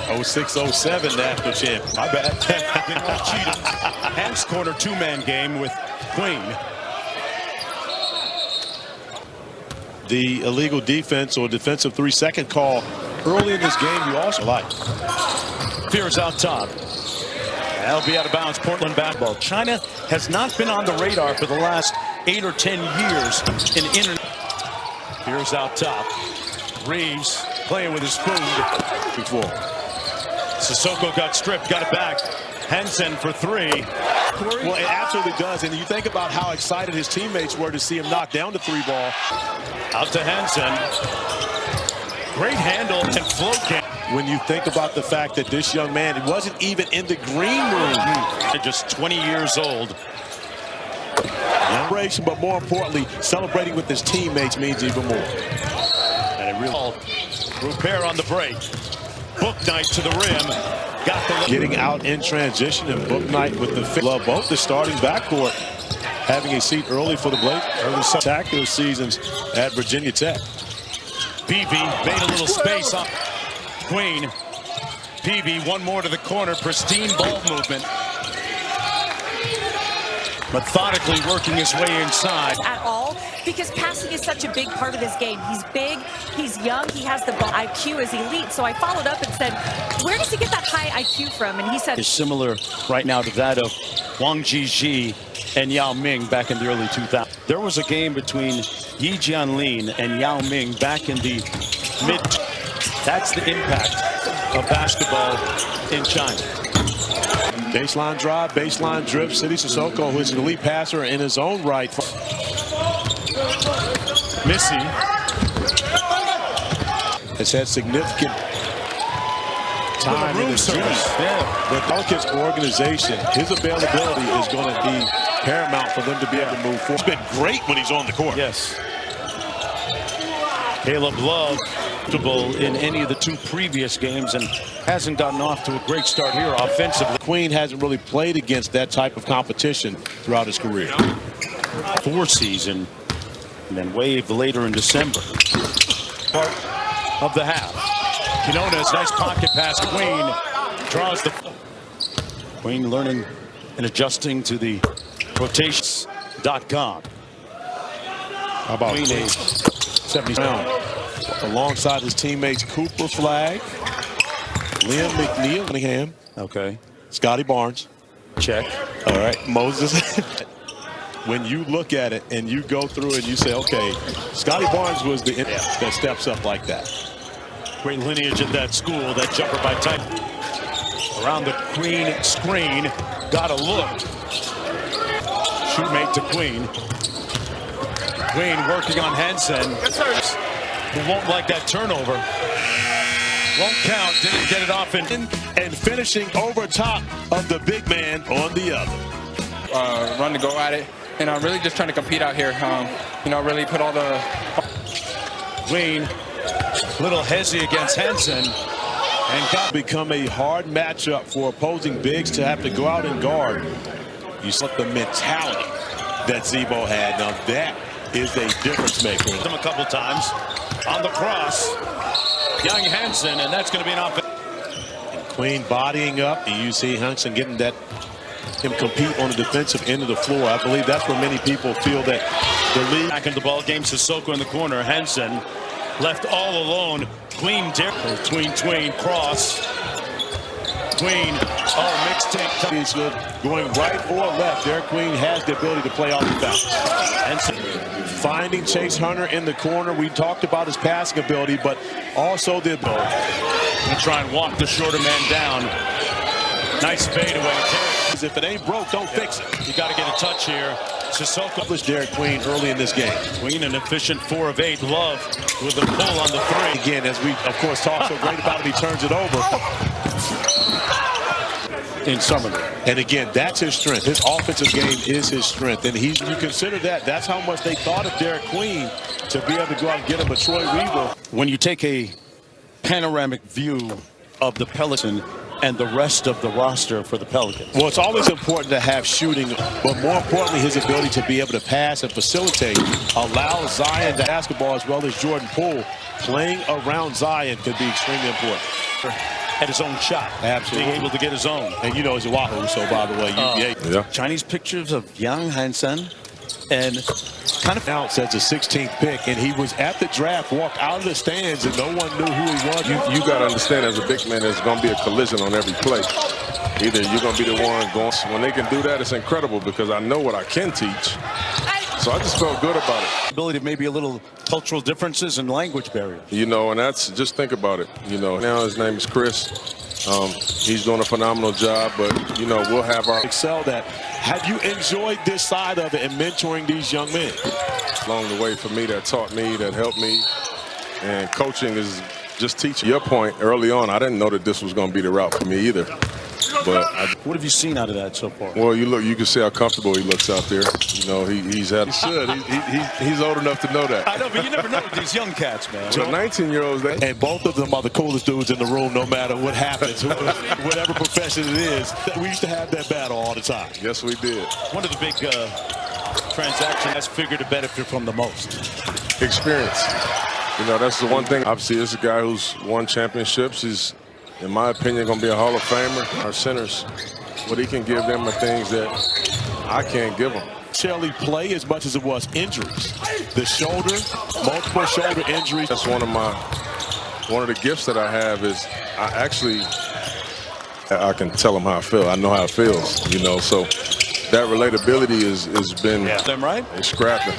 06-07 national champion. My bad. Hands corner two-man game with Queen. The illegal defense or defensive 3-second call early in this game you also like. Fears out top. That'll be out of bounds. Portland basketball. China has not been on the radar for the last 8 or 10 years in Fears out top. Reeves playing with his food. Sissoko got stripped, got it back. Henson for three. Well, it absolutely does. And you think about how excited his teammates were to see him knock down the 3-ball. Out to Henson. Great handle and float game. When you think about the fact that this young man, he wasn't even in the green room. They're just 20 years old. Celebration, but more importantly, celebrating with his teammates means even more. And it really Rupert on the break. Book Knight to the rim. Got the getting out in transition, and Book Knight with the love both the starting backcourt having a seat early for the Blazers. Early spectacular seasons at Virginia Tech. Peavy made a little space on Queen. Peavy one more to the corner. Pristine ball movement. Methodically working his way inside. At all, because passing is such a big part of his game. He's big, he's young, he has the ball IQ is elite. So I followed up and said, where does he get that high IQ from? And he said, is similar right now to that of Wang Jiji and Yao Ming back in the early 2000s. There was a game between Yi Jianlin and Yao Ming back in the mid. That's the impact of basketball in China. Baseline drive, baseline drip. City Sissoko, who is an elite passer in his own right. Missy has had significant time in the series. The Pelicans organization, his availability is going to be paramount for them to be able to move forward. He's been great when he's on the court. Yes. Caleb Love in any of the 2 previous games and hasn't gotten off to a great start here offensively. Queen hasn't really played against that type of competition throughout his career. 4 season and then waived later in December. Part of the half. Quinones, nice pocket pass. Queen draws the. Queen learning and adjusting to the rotations.com. How about Queen 70 pound alongside his teammates Cooper Flagg, Liam McNeil, Cunningham, okay, Scotty Barnes, check. All right, Moses. When you look at it and you go through and you say, okay, Scotty Barnes was the that steps up like that. Great lineage at that school. That jumper by Type around the Queen screen, got a look. Shoemate to Queen. Queen working on Henson. Who won't like that turnover. Won't count. Didn't get it off and finishing over top of the big man on the other. Run to go at it, and I'm really just trying to compete out here. You know, really put all the. Queen, little hezzy against Henson, and got become a hard matchup for opposing bigs to have to go out and guard. You saw the mentality that Zebo had. Now that is a difference maker. Them a couple times on the cross. Young Henson, and that's going to be an offense. Queen bodying up, and you see Henson getting that. Him compete on the defensive end of the floor. I believe that's where many people feel that the league. Back into the ball game. Sissoko in the corner. Henson left all alone. Queen tween cross. Queen, mixtape. He's good. Going right or left. Derek Queen has the ability to play off the bounce. Henson finding Chase Hunter in the corner. We talked about his passing ability, but also the ability to try and walk the shorter man down. Nice fadeaway. If it ain't broke, don't fix it. You got to get a touch here. Sissoko was Derek Queen early in this game. Queen an efficient 4 of 8. Love with a pull on the 3. Again, as we of course talk so great about him, he turns it over. In Summerlin. And again, that's his strength. His offensive game is his strength. And you consider that's how much they thought of Derek Queen to be able to go out and get him a Troy Weaver. When you take a panoramic view of the Pelicans and the rest of the roster for the Pelicans. Well, it's always important to have shooting, but more importantly, his ability to be able to pass and facilitate, allow Zion to basketball as well as Jordan Poole. Playing around Zion could be extremely important. at his own shot. Absolutely. Being able to get his own. And you know he's a Wahoo, so by the way, Yeah. Chinese pictures of Yang Hansen and kind of announced as the 16th pick, and he was at the draft, walked out of the stands, and no one knew who he was. You got to understand, as a big man, there's going to be a collision on every play. Either you're going to be the one going. When they can do that, it's incredible because I know what I can teach. So I just felt good about it. ability, maybe a little cultural differences and language barriers. You know, and that's, just think about it. You know, now his name is Chris. He's doing a phenomenal job, but, you know, we'll have our excelled at. Have you enjoyed this side of it and mentoring these young men? along the way for me that taught me, that helped me. And coaching is just teaching. Your point early on, I didn't know that this was going to be the route for me either. But what have you seen out of that so far? well, you can see how comfortable he looks out there. You know, he's had. He should. He's old enough to know that. I know, but you never know with these young cats, man. The 19-year-olds, And both of them are the coolest dudes in the room, no matter what happens, whatever profession it is. We used to have that battle all the time. yes, we did. One of the big transactions has figured to benefit from the most. Experience. You know, that's the one thing. Obviously, this is a guy who's won championships. He's, in my opinion, going to be a Hall of Famer. Our centers, what he can give them are things that I can't give them. Necessarily play as much as it was injuries. The shoulder, multiple shoulder injuries. That's one of the gifts that I have is I can tell them how I feel. I know how it feels, you know, so that relatability has been Them right? scrapping.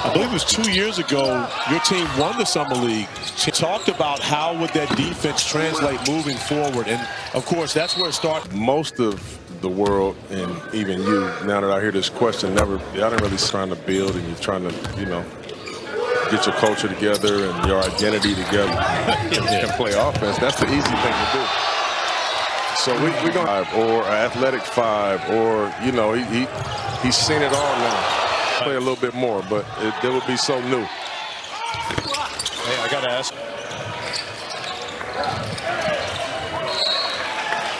I believe it was 2 years ago, your team won the Summer League. She talked about how would that defense translate moving forward. And, of course, that's where it started. Most of the world, and even you, now that I hear this question, y'all didn't really trying to build and you're trying to, you know, get your culture together and your identity together and play offense. That's the easy thing to do. So we're going to or an athletic five, or, you know, he's seen it all now. Play a little bit more, but it would be so new. Hey, I got to ask.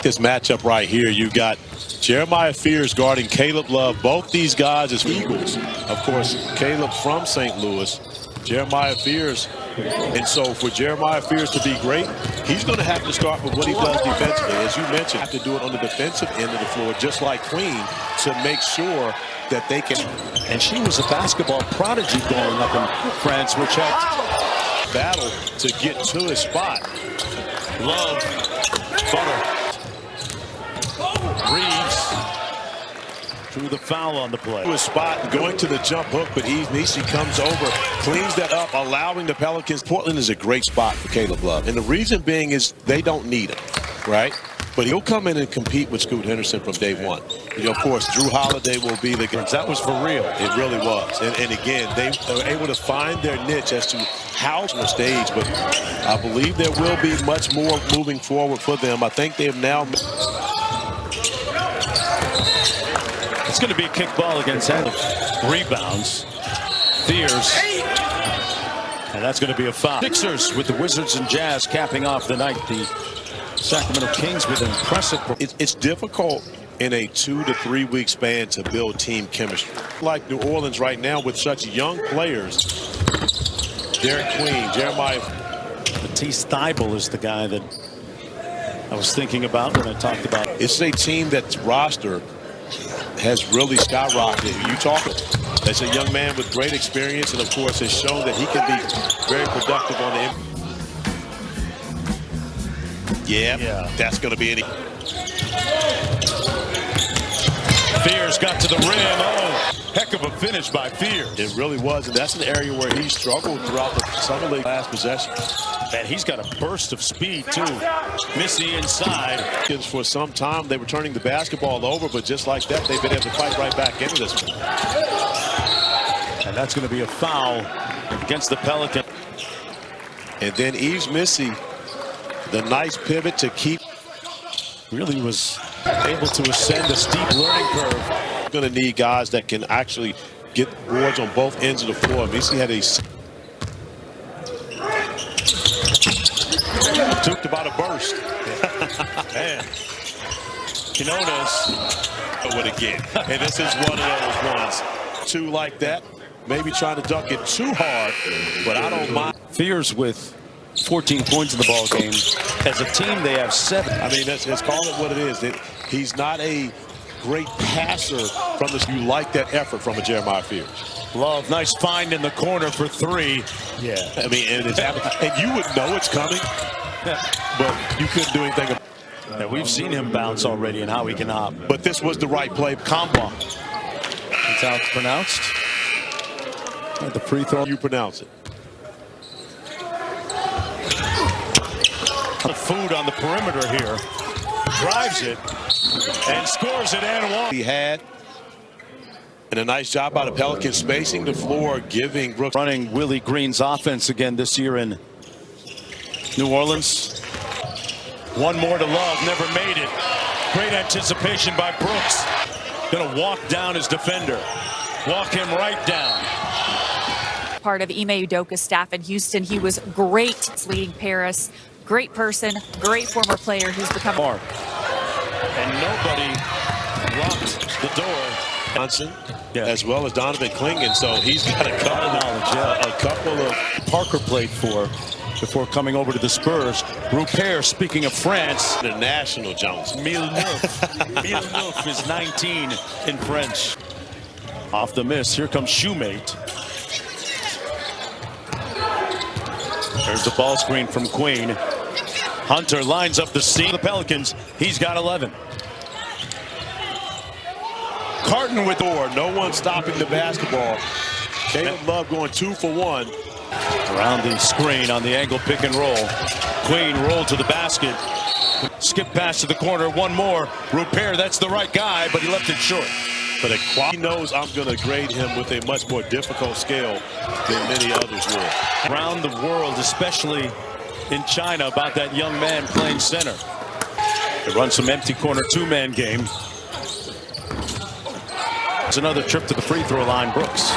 This matchup right here, you got Jeremiah Fears guarding Caleb Love. Both these guys as Eagles. Of course, Caleb from St. Louis, Jeremiah Fears. And so for Jeremiah Fears to be great, he's going to have to start with what he does defensively. As you mentioned, have to do it on the defensive end of the floor, just like Queen, to make sure that they can. And she was a basketball prodigy growing up in France, which helped battle to get to his spot. Love, Butter, Reeves drew the foul on the play. To his spot, going to the jump hook, but Nisi comes over, cleans that up, allowing the Pelicans. Portland is a great spot for Caleb Love. And the reason being is they don't need him, right? But he'll come in and compete with Scoot Henderson from day one. You know, of course, Drew Holiday will be the guy. That was for real. It really was. And again, they were able to find their niche as to how to stage. But I believe there will be much more moving forward for them. I think they have now. It's going to be a kick ball against Adam. Rebounds. Fears. And that's going to be a foul. Sixers with the Wizards and Jazz capping off the night. The Sacramento Kings with impressive. It's difficult in a 2 to 3 week span to build team chemistry. Like New Orleans right now with such young players. Derek Queen, Jeremiah. Matisse Thybulle is the guy that I was thinking about when I talked about. It's a team that's roster has really skyrocketed. You talk, that's a young man with great experience, and of course has shown that he can be very productive on the. Yeah, that's going to be any. Fears got to the rim. Oh, heck of a finish by Fears. It really was, and that's an area where he struggled throughout the Summer League last possession. And he's got a burst of speed, too. Missy inside. For some time, they were turning the basketball over, but just like that, they've been able to fight right back into this one. And that's going to be a foul against the Pelicans. And then Yves Missy, the nice pivot to keep. Really was able to ascend a steep learning curve. Going to need guys that can actually get boards on both ends of the floor. Missy had a. Talked about a burst. Man, Quinones would again. And this is one of those ones. Two like that. Maybe trying to dunk it too hard, but I don't mind. Fears with 14 points in the ball game. As a team, they have 7. I mean, let's call it what it is. He's not a great passer from this. You like that effort from a Jeremiah Fears. Love, nice find in the corner for 3. Yeah. I mean, and it's happening. And you would know it's coming, but you couldn't do anything about it. Yeah, we've seen him bounce already and how he can hop. But this was the right play. Combo. That's how it's pronounced. At the free throw. You pronounce it. The food on the perimeter here. Drives it and scores it and one. He had. And a nice job out of Pelicans spacing the floor, giving Brooks. Running Willie Green's offense again this year in New Orleans. One more to Love, never made it. Great anticipation by Brooks. Gonna walk down his defender. Walk him right down. Part of Ime Udoka's staff in Houston. He was great leading Paris. Great person, great former player who's become Mark. And nobody locked the door. Johnson, as well as Donovan Clingan, so he's got a couple of Parker played for before coming over to the Spurs. Rupert, speaking of France. The national Jones. Villeneuve is 19 in French. Off the miss, here comes Shoemate. There's the ball screen from Queen. Hunter lines up the seam. The Pelicans, he's got 11. Carton with door. No one stopping the basketball. Caleb Love going 2 for 1. Around the screen on the angle pick and roll. Queen rolled to the basket. Skip pass to the corner. One more. Rupert, that's the right guy, but he left it short. But he knows I'm going to grade him with a much more difficult scale than many others will. Around the world, especially in China, about that young man playing center. They run some empty corner 2-man game. It's another trip to the free throw line, Brooks.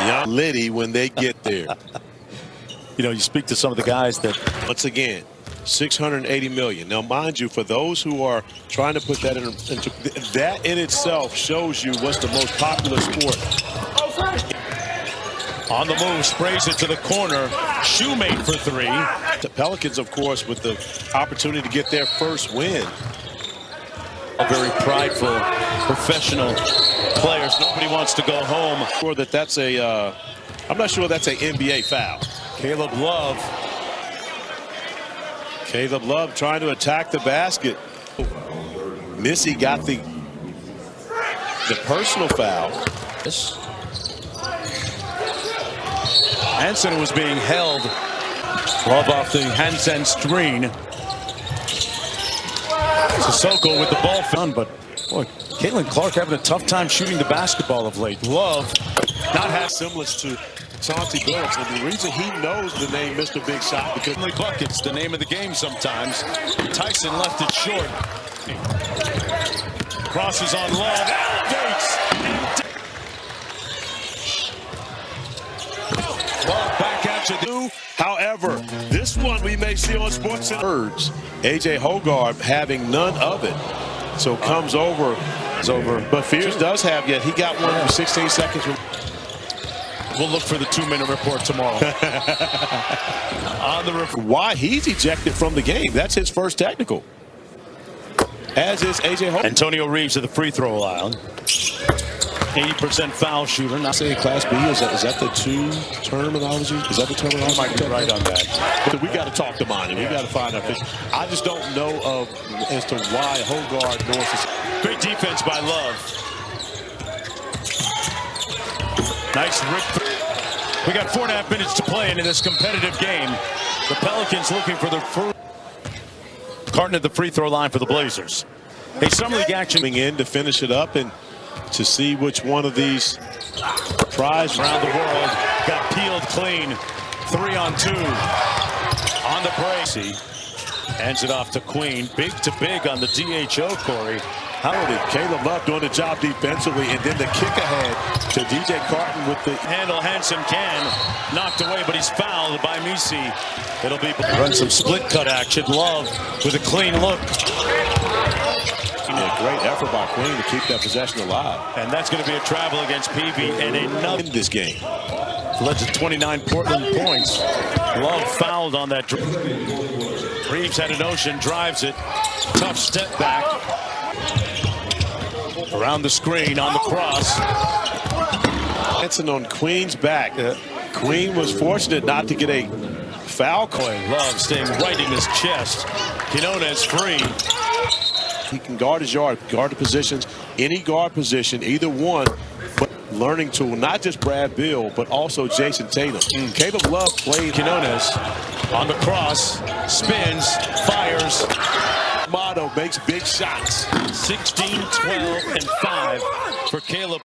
Young Liddy when they get there. You know, you speak to some of the guys that. Once again, $680 million. Now, mind you, for those who are trying to put that into that in itself shows you what's the most popular sport. On the move, sprays it to the corner. Shoemate for 3. The Pelicans, of course, with the opportunity to get their first win. Very prideful, professional players. Nobody wants to go home. Sure that's a. I'm not sure that's an NBA foul. Caleb Love. Caleb Love trying to attack the basket. Missy got the personal foul. Hansen was being held. Love off the Hansen screen. Sissoko with the ball done, but boy, Caitlin Clark having a tough time shooting the basketball of late. Love not have semblance to Chauncey Billups, and the reason he knows the name Mr. Big Shot because buckets, the name of the game sometimes. Tyson left it short. Crosses on Love, elevates. Love back at you. However, this one we may see on SportsCenter. A.J. Hogarth having none of it, so comes over. It's over. But Fears does have yet. He got one for 16 seconds. We'll look for the 2-minute report tomorrow. On the why he's ejected from the game. That's his first technical. As is A.J. Hogarth. Antonio Reeves at the free throw line. 80% foul shooter. Not saying Class B. Is that the terminology? Is that the terminology? I might be right on that. But we got to talk to Monty. We got to find out. I just don't know as to why Hogarth North is. Great defense by Love. Nice rip. We got 4.5 minutes to play into this competitive game. The Pelicans looking for their first. Carton at the free throw line for the Blazers. A summer league action coming in to finish it up and to see which one of these tries around the world got peeled clean. 3-on-2 on the break. Hands it off to Queen. Big to big on the DHO, Corey. How did Caleb Love doing the job defensively, and then the kick ahead to DJ Carton with the handle. Hansen can knocked away, but he's fouled by Misi. It'll be run some split cut action. Love with a clean look. A great effort by Queen to keep that possession alive. And that's going to be a travel against Peavy and another in this game. Led to 29 Portland points. Love foul. fouled on that. Reeves had a notion, drives it. Tough step back. Around the screen on the cross. Hanson on Queen's back. Queen was fortunate not to get a foul call. Love staying right in his chest. Quinones free. He can guard his yard, guard the positions, any guard position, either one. But learning tool, not just Brad Beal, but also Jason Tatum. Caleb Love played. Quinones on the cross, spins, fires. Motto makes big shots. 16, 12, and 5 for Caleb.